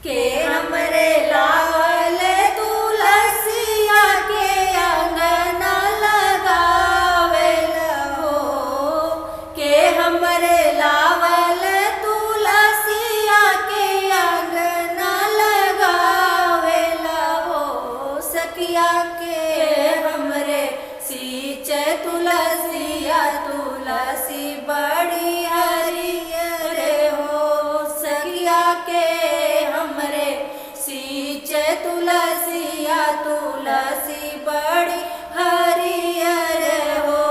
के हमरे लावल तुलसिया के अंगना लगावेल हो। के हमरे लावल तुलसिया के अंगना लगावेल हो। सखिया के हमरे सींच तुलसिया तुलसी बड़ी हरियर हो। सखिया के हमरे सींच तुलसिया तुलसी बड़ी हरियर हो।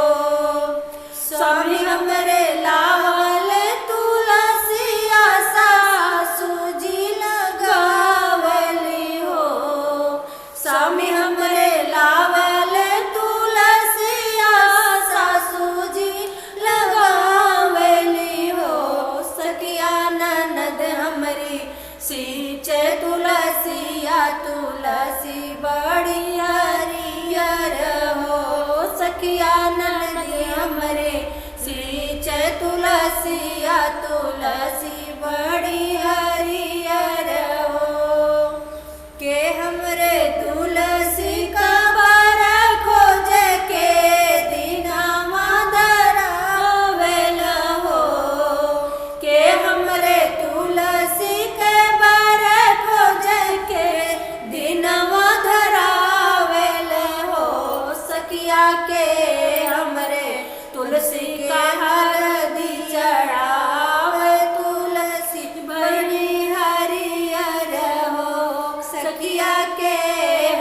स्वामी हमरे लावल तुलसिया सासू जी लगावली हो। स्वामी हमरे लावल तुलसिया सासू जी लगावली हो। सखिया ननद हमरी सींच तुलसिया तुलसी बड़ी हरियर हो। सखिया ननद हमरे सींच तुलसिया तुलसी बड़ी हरियर हो। के हमरे तुलसी का बार खोज के दिनवा धरावेल हो। के हमरे तुलसी के बार खोज के दिनवा धरावेल हो। सखिया के हमरे तुलसी का हरदी चढ़ावे तुलसी बड़ी हरियर हो। सखिया के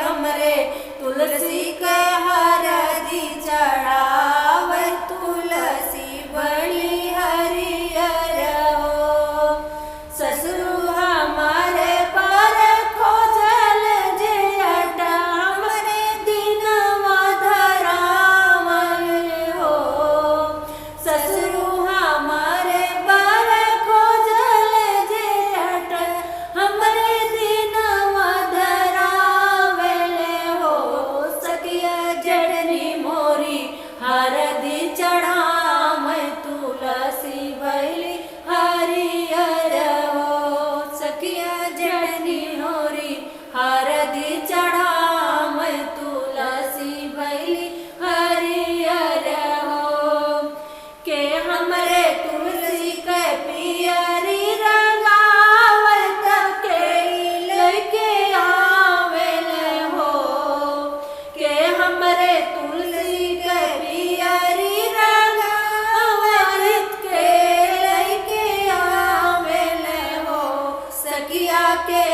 हमरे तुलसी का हरदी चढ़ावे तुलसी बड़ी हरियर हो। ससुर हमारे पर खोजल जे अटा हमरे दिनवा धरावल हो। ससुर हमारे पर खोजल जे अटा हमरे दिनवा धरावल हो। सखिया जड़नी मोरी हरदी चढ़ाव तुलसी भैली हरियर हो। सखिया जड़नी मोरी हरदी चढ़ाव तुलसी भैली हरियर हो। के हमरे तुलसी के पियरी रंगावत के लेके आवेल हो। के हमरे तुलसी के पियरी रंगावत के लेके आवेल हो। सखिया के